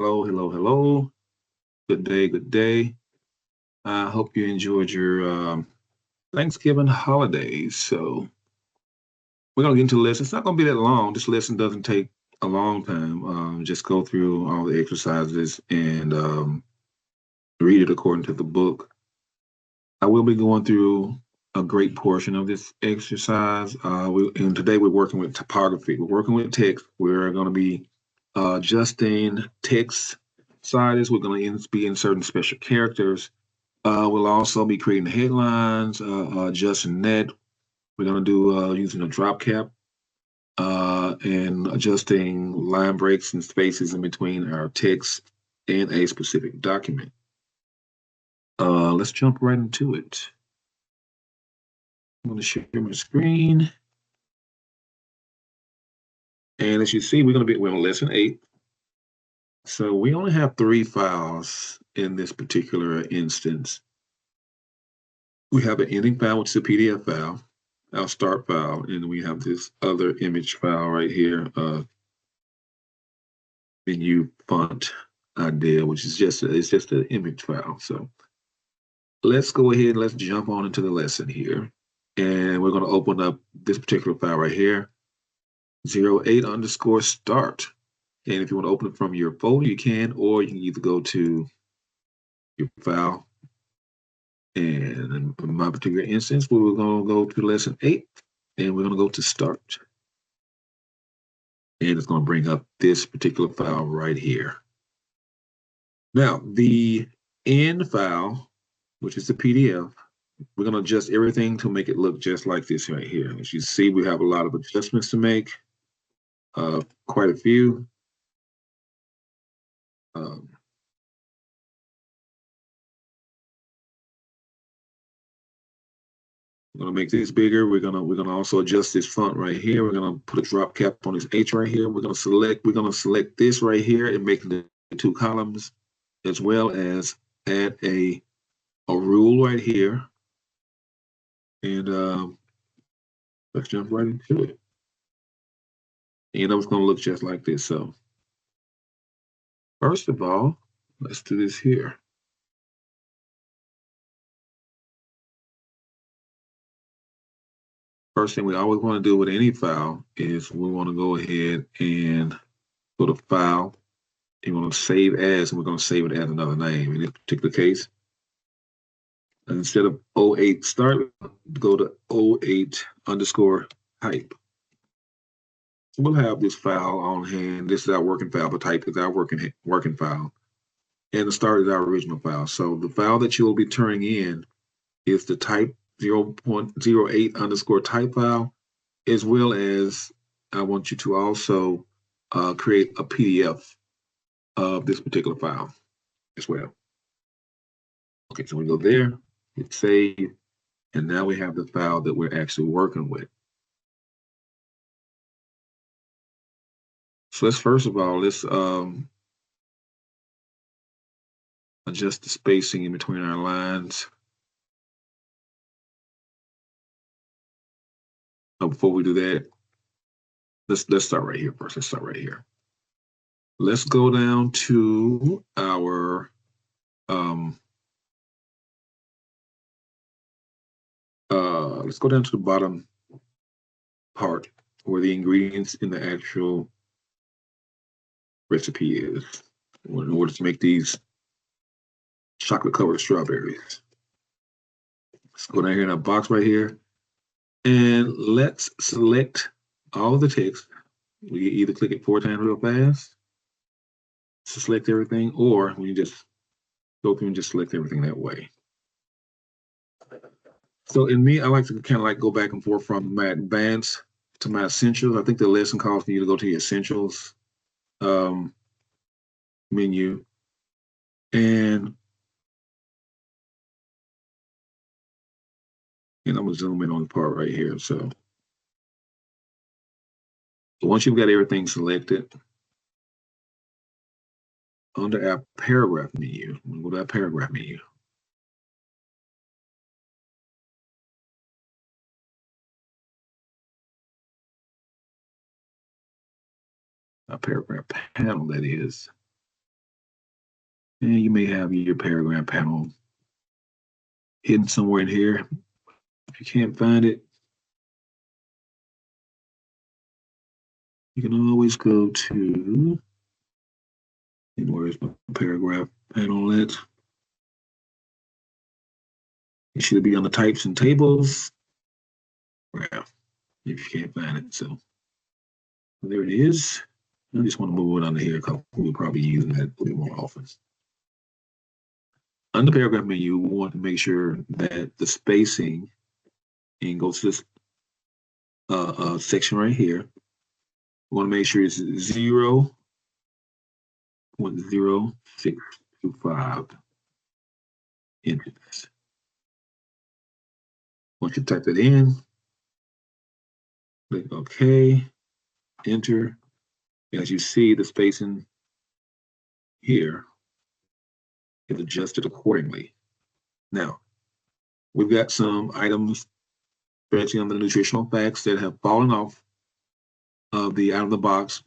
Hello, hello, hello. Good day, good day. I hope you enjoyed your Thanksgiving holidays. So we're gonna get into the lesson. It's not gonna be that long. This lesson doesn't take a long time. Just go through all the exercises and read it according to the book. I will be going through a great portion of this exercise. And today we're working with typography. We're working with text. We're going to be adjusting text sizes. We're going to be inserting special characters. We'll also be creating headlines, adjusting that. We're going to do using a drop cap and adjusting line breaks and spaces in between our text and a specific document. Let's jump right into it. I'm going to share my screen. And as you see, we're on lesson 8. So we only have 3 files in this particular instance. We have an ending file, which is a PDF file, our start file, and we have this other image file right here, menu font idea, which is just an image file. So let's go ahead and let's jump on into the lesson here. And we're going to open up this particular file right here, 08 underscore start. And if you want to open it from your folder, you can, or you can either go to your file. And in my particular instance, we were going to go to lesson 8, and we're going to go to start. And it's going to bring up this particular file right here. Now, the end file, which is the PDF, we're going to adjust everything to make it look just like this right here. As you see, we have a lot of adjustments to make, quite a few. Um, We're gonna make this bigger. We're gonna also adjust this font right here. We're gonna put a drop cap on this H right here. We're gonna select this right here and make the 2 columns, as well as add a rule right here. And let's jump right into it. And it's gonna look just like this. So first of all, let's do this here. First thing we always want to do with any file is we want to go ahead and go to File. You want to save as, and we're going to save it as another name. In this particular case, instead of 08 start, go to 08 underscore type. So we'll have this file on hand. This is our working file. The type is our working file, and the start is our original file. So the file that you will be turning in is the type 0.08 underscore type file, as well as I want you to also create a PDF of this particular file as well. Okay, so we go there, hit save, and now we have the file that we're actually working with. So let's first of all, let's adjust the spacing in between our lines. Before we do that, let's start right here first. Let's start right here. Let's go down to our let's go down to the bottom part where the ingredients in the actual recipe is in order to make these chocolate covered strawberries. Let's go down here in our box right here, and let's select all of the text. We either click it 4 times real fast to select everything, or we just go through and just select everything that way. So in me, I like to kind of like go back and forth from my advanced to my essentials. I think the lesson calls for you to go to your essentials um, menu, and I'm gonna zoom in on the part right here. So once you've got everything selected, under our paragraph menu, we'll go to our paragraph menu. Our paragraph panel, that is. And you may have your paragraph panel hidden somewhere in here. If you can't find it, you can always go to, and where's my paragraph panel at? It should be on the types and tables. Yeah, if you can't find it. So there it is. I just want to move it under here because we'll probably use that a little more often. On the paragraph menu, we want to make sure that the spacing and go to this section right here. We want to make sure it's 0.0625 inches. Once you type that in, click OK, enter. As you see, the spacing here is adjusted accordingly. Now, we've got some items, especially on the nutritional facts, that have fallen off of the out of the box,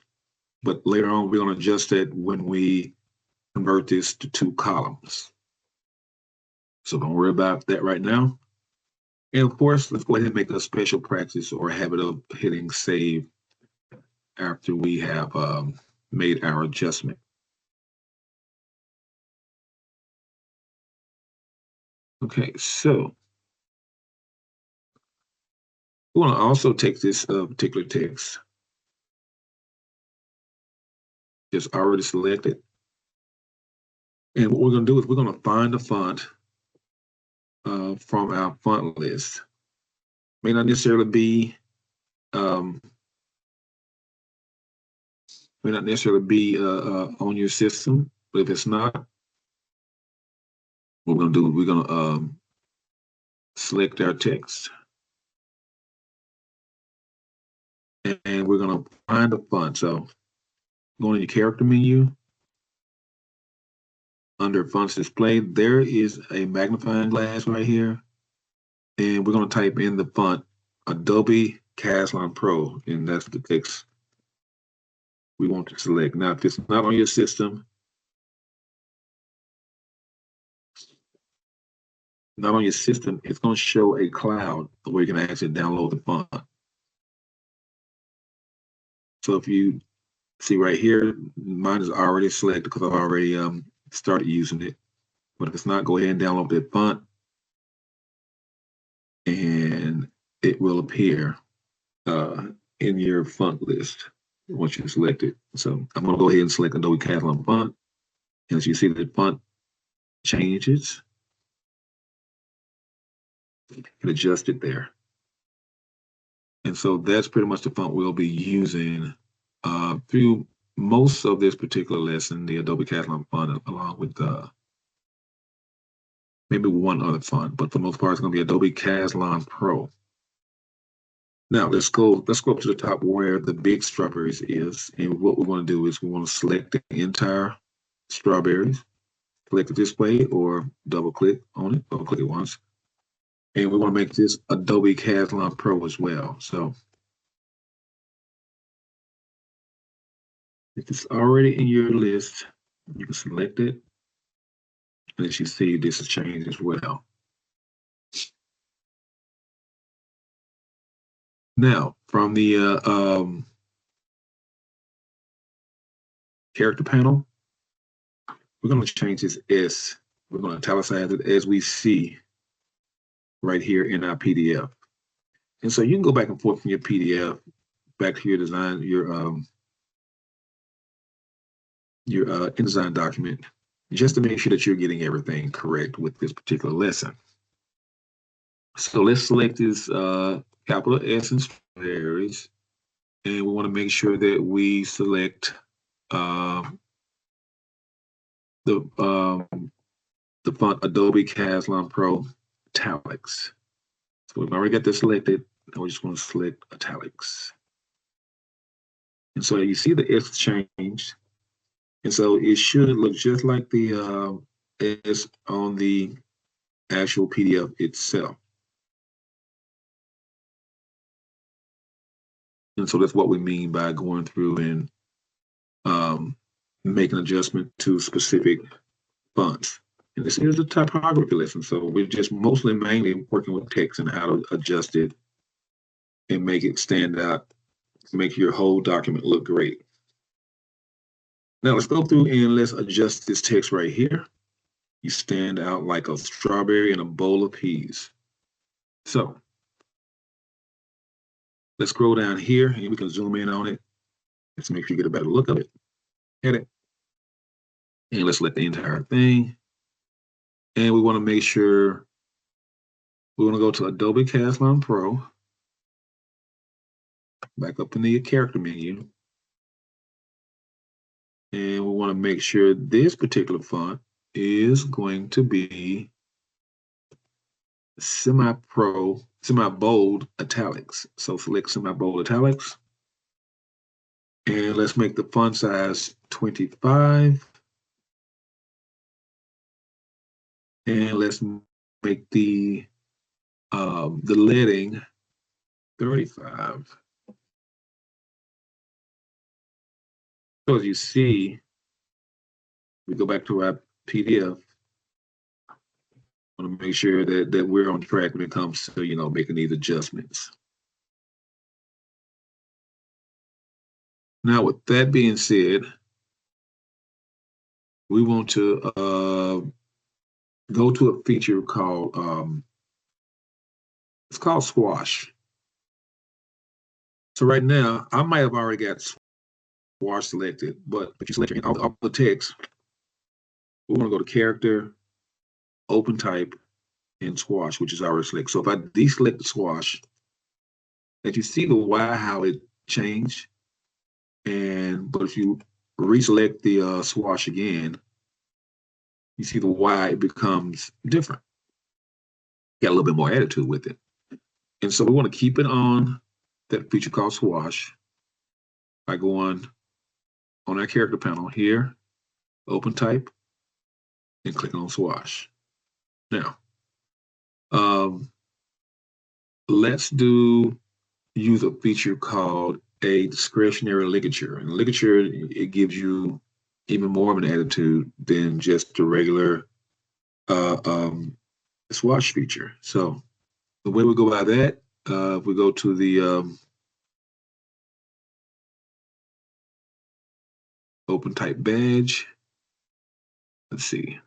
but later on we're going to adjust that when we convert this to 2 columns. So don't worry about that right now. And of course, let's go ahead and make a special practice or habit of hitting save after we have made our adjustment. Okay, so we want to also take this particular text, just already selected. And what we're going to do is we're going to find a font from our font list. May not necessarily be on your system, but if it's not, what we're going to do, we're going to select our text. And we're going to find a font. So going to your character menu, under fonts displayed, there is a magnifying glass right here. And we're going to type in the font Adobe Caslon Pro, and that's the text we want to select. Now, if it's not on your system, it's going to show a cloud where you can actually download the font. So if you see right here, mine is already selected because I've already started using it. But if it's not, go ahead and download that font, and it will appear in your font list once you select it. So I'm going to go ahead and select Adobe Caslon font. And as you see, the font changes. You can adjust it there. And so that's pretty much the font we'll be using through most of this particular lesson, the Adobe Caslon font, along with maybe one other font, but for the most part, it's going to be Adobe Caslon Pro. Now let's go up to the top where the big strawberries is, and what we want to do is we want to select the entire strawberries, select the display, or double click on it, double click it once, and we want to make this Adobe Caslon Pro as well. So if it's already in your list, you can select it, and as you see, this has changed as well. Now, from the character panel, we're going to change this S. We're going to italicize it as we see right here in our PDF. And so you can go back and forth from your PDF back to your design, your InDesign document, just to make sure that you're getting everything correct with this particular lesson. So let's select this capital S and strawberries, and we want to make sure that we select the font Adobe Caslon Pro Italics. So we've already got this selected. Now we're just going to select Italics. And so you see the S changed. And so it should look just like the S on the actual PDF itself. And so that's what we mean by going through and make an adjustment to specific fonts. And this is a typography lesson, so we're just mostly mainly working with text and how to adjust it and make it stand out, make your whole document look great. Now let's go through and let's adjust this text right here. You stand out like a strawberry in a bowl of peas. So let's scroll down here and we can zoom in on it. Let's make sure you get a better look of it. Edit. And let's select the entire thing. And we want to make sure we want to go to Adobe Line Pro, back up in the character menu. And we want to make sure this particular font is going to be semi-pro, semi-bold italics. So select semi-bold italics. And let's make the font size 25. And let's make the leading 35. So as you see, we go back to our PDF. I want to make sure that we're on track when it comes to, making these adjustments. Now, with that being said, we want to go to a feature called, it's called Swash. So right now, I might have already got Swash selected, but if you select all the text, we want to go to Character, Open Type, and Swash, which is already selected. So if I deselect the Swash, that you see the Y, how it changed, but if you reselect the Swash again, you see the Y, it becomes different. Got a little bit more attitude with it. And so we want to keep it on that feature called Swash by going on our character panel here, Open Type, and click on Swash. Now, let's use a feature called a discretionary ligature. And ligature, it gives you even more of an attitude than just the regular Swash feature. So the way we go by that, if we go to the Open Type badge, let's see.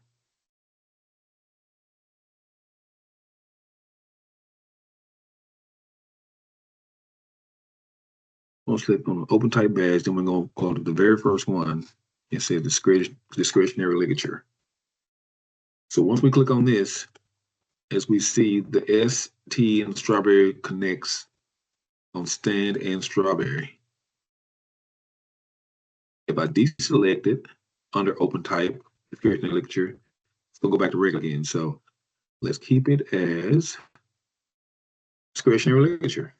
We'll click on the Open Type badge, then we're going to go to the very first one. It says discretionary ligature. So once we click on this, as we see, the S, T, and strawberry connects on stand and strawberry. If I deselect it under Open Type, discretionary ligature, it's going to go back to regular again. So let's keep it as discretionary ligature.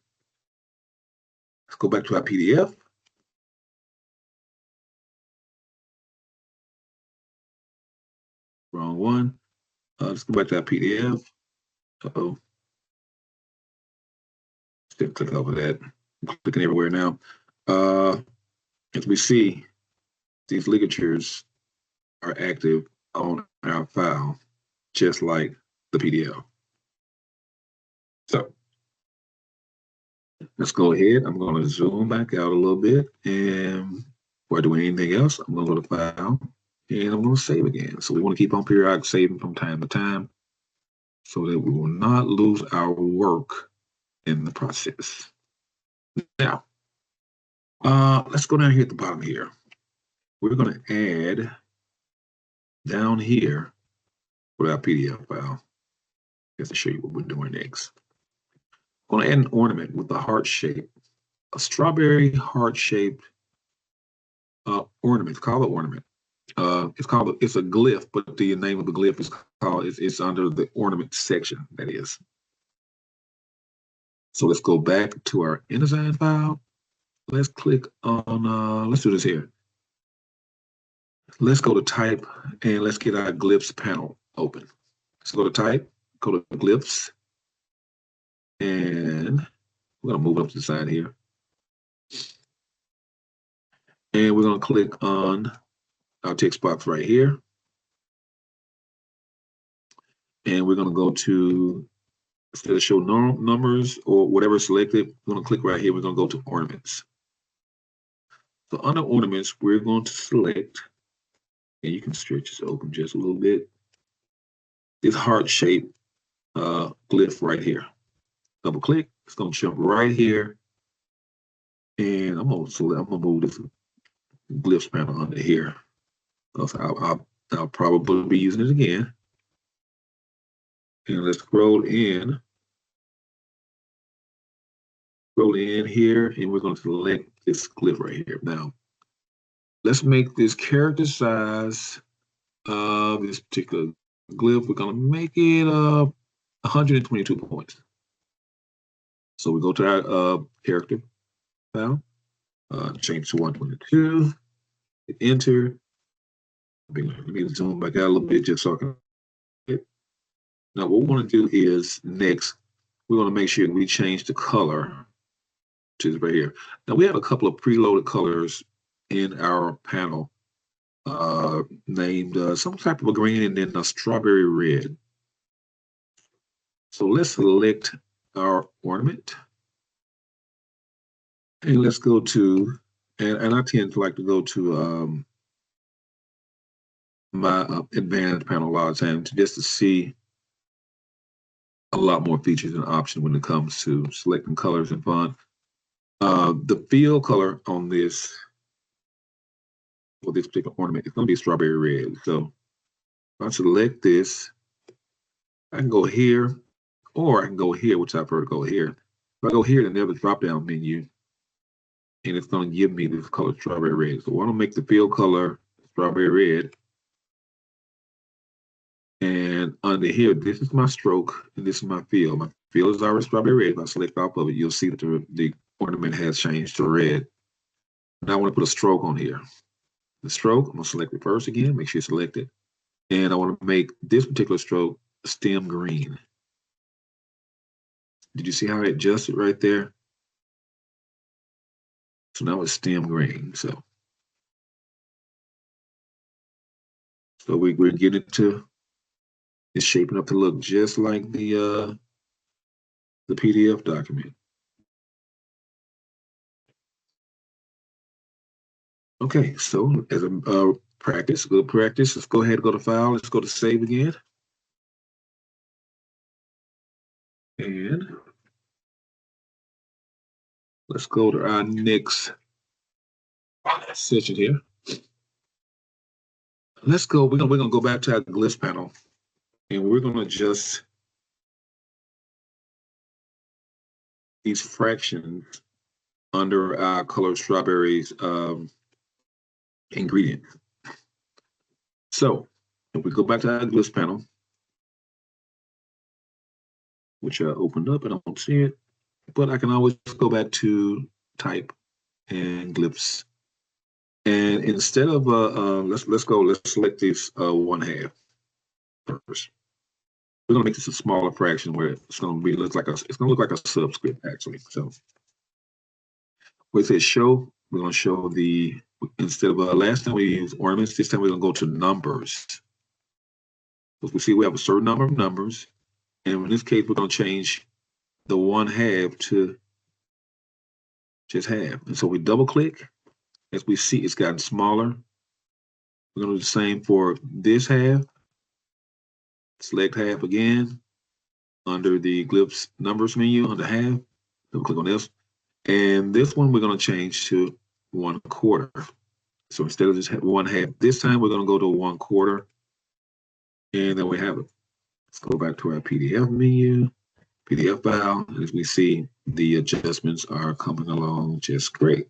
Let's go back to our PDF. Wrong one. Let's go back to our PDF. Uh-oh. Still clicking over that. I'm clicking everywhere now. As we see, these ligatures are active on our file, just like the PDF. So let's go ahead. I'm going to zoom back out a little bit, and before I do anything else, I'm going to go to File, and I'm going to save again. So we want to keep on periodic saving from time to time so that we will not lose our work in the process. Now, let's go down here at the bottom here. We're going to add down here with our PDF file, just to show you what we're doing next. I'm going to add an ornament with a heart shape, a strawberry heart-shaped ornament. Call it ornament. It's a glyph, but the name of the glyph is under the ornament section, that is. So let's go back to our InDesign file. Let's click on, let's do this here. Let's go to Type, and let's get our glyphs panel open. Let's go to Type, go to glyphs, and we're going to move up to the side here. And we're going to click on our text box right here. And we're going to go to, instead of show numbers or whatever selected, we're going to click right here. We're going to go to ornaments. So under ornaments, we're going to select, and you can stretch this open just a little bit, this heart shape glyph right here. Double click, it's going to jump right here. And I'm going to move this glyphs panel under here, because I'll probably be using it again. And let's scroll in here, and we're going to select this glyph right here. Now, let's make this character size of this particular glyph. We're going to make it 122 points. So we go to our character file, change to 122, hit enter. Let me zoom back out a little bit just so I can. Now, what we want to do is next, we want to make sure we change the color to right here. Now, we have a couple of preloaded colors in our panel named some type of a green and then a strawberry red. So let's select our ornament. And let's go to, and I tend to like to go to my advanced panel a lot of times just to see a lot more features and options when it comes to selecting colors and font. The field color on this, for this particular ornament, is going to be strawberry red. So if I select this, I can go here, or I can go here, which I prefer to go here. If I go here, then there's a drop-down menu, and it's going to give me this color strawberry red. So I want to make the field color strawberry red. And under here, this is my stroke, and this is my field. My field is already strawberry red. If I select off of it, you'll see that the ornament has changed to red. Now I want to put a stroke on here. The stroke, I'm going to select it first again, make sure it's selected. And I want to make this particular stroke stem green. Did you see how it adjusted right there? So now it's stem green. So we're getting it to, it's shaping up to look just like the PDF document. Okay, so as a practice, good practice, let's go ahead and go to File. Let's go to Save again. And let's go to our next session here. Let's go, we're gonna go back to our glyphs panel, and we're gonna adjust these fractions under our colored strawberries ingredient. So if we go back to our glyphs panel, which I opened up and I don't see it, but I can always go back to type and glyphs. And instead of let's select this 1/2 first. We're gonna make this a smaller fraction where it's gonna look like a subscript actually. So where it says show, we're gonna show the, instead of last time we used ornaments, this time we're gonna go to numbers. As we see, we have a certain number of numbers, and in this case, we're gonna change the 1/2 to just half. And so we double click. As we see, it's gotten smaller. We're gonna do the same for this half. Select half again under the glyphs numbers menu under half. Double click on this. And this one we're going to change to 1/4. So instead of just 1/2, this time we're going to go to 1/4. And then we have it. Let's go back to our PDF menu, PDF file. And as we see, the adjustments are coming along just great.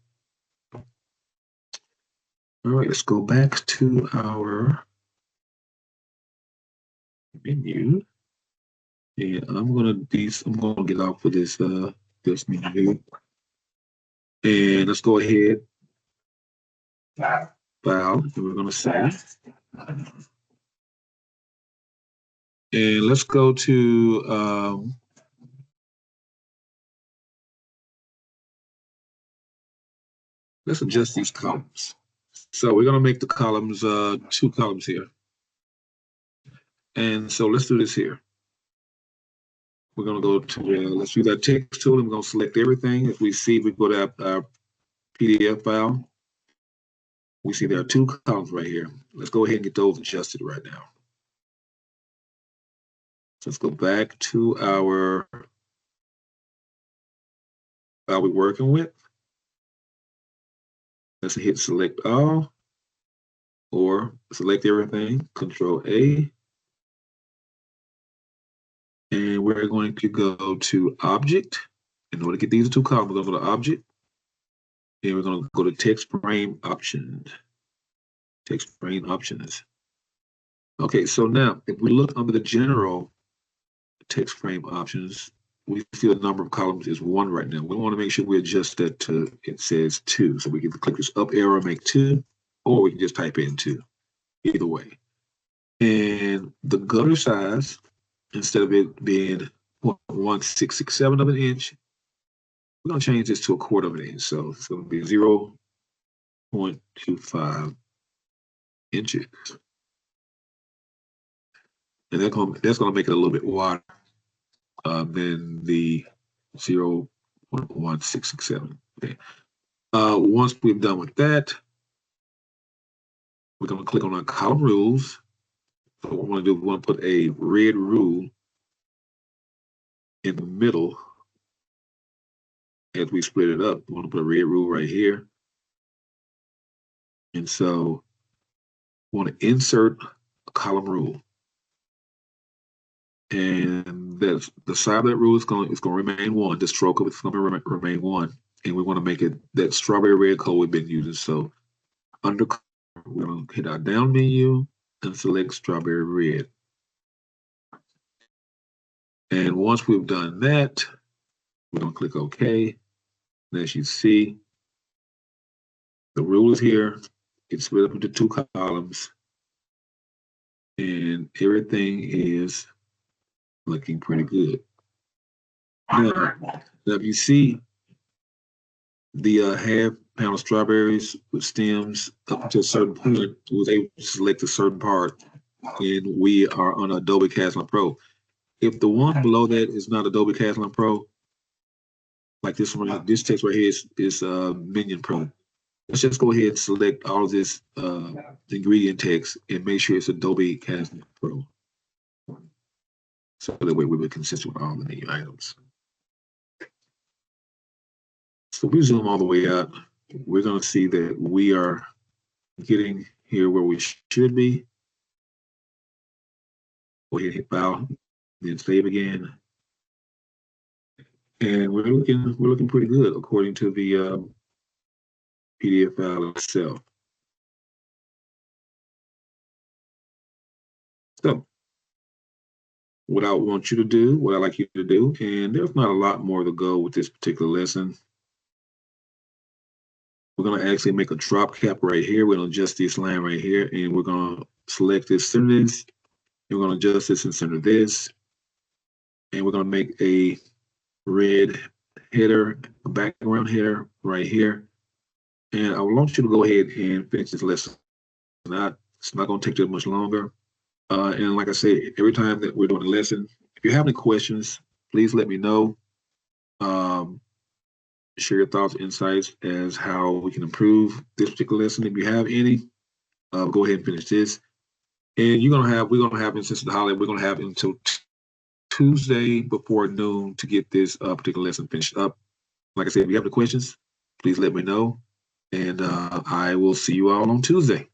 All right, let's go back to our menu. And I'm gonna get off of this menu. And let's go ahead. File, and we're gonna save. And let's go to let's adjust these columns. So we're gonna make the columns 2 columns here. And so let's do this here. we're going to go to, let's use that text tool, and we're going to select everything. If we see, we go to our PDF file. We see there are two columns right here. Let's go ahead and get those adjusted right now. So let's go back to our file we're working with. Let's hit select all or select everything, Control A. And we're going to go to Object. In order to get these two columns, we're going to go to Object. And we're going to go to Text Frame Options. Text Frame Options. Okay, so now if we look under the General Text Frame Options, we see the number of columns is 1 right now. We want to make sure we adjust that to, it says 2. So we can click this up arrow, make 2, or we can just type in 2. Either way. And the gutter size, instead of it being 0.1667 of an inch, we're going to change this to 1/4 of an inch. So it's going to be 0.25 inches. And that's going to make it a little bit wider than the 0.1667. Okay. Once we've done with that, we're going to click on our column rules. So what we want to do, we want to put a red rule in the middle. As we split it up, we want to put a red rule right here. And so we want to insert a column rule. And that's the side of that rule is going to remain 1. The stroke of it's going to remain 1. And we want to make it that strawberry red color we've been using. So under, we're going to hit our down menu and select strawberry red. And once we've done that, we're going to click OK. And as you see, the rule is here. It's split up into 2 columns. And everything is looking pretty good. Now if you see the half pound of strawberries with stems up to a certain point, it was able to select a certain part, and we are on Adobe Caslin Pro. If the one below that is not Adobe Caslin Pro, like this one, this text right here is Minion Pro. Let's just go ahead and select all of this ingredient text and make sure it's Adobe Caslin Pro. So that way we were consistent with all the menu items. So we zoom all the way out. We're going to see that we are getting here where we should be. Go ahead and hit File, then Save again. And we're looking pretty good according to the PDF file itself. So what I want you to do, what I like you to do, and there's not a lot more to go with this particular lesson. We're going to actually make a drop cap right here. We're going to adjust this line right here, and we're going to select this, center this. We're going to adjust this and center this. And we're going to make a red header, a background header right here. And I want you to go ahead and finish this lesson. It's not going to take too much longer. And like I said, every time that we're doing a lesson, if you have any questions, please let me know. Share your thoughts, insights as how we can improve this particular lesson. If you have any, go ahead and finish this. And we're gonna have, since the holiday, we're gonna have until Tuesday before noon to get this particular lesson finished up. Like I said, if you have any questions, please let me know. And I will see you all on Tuesday.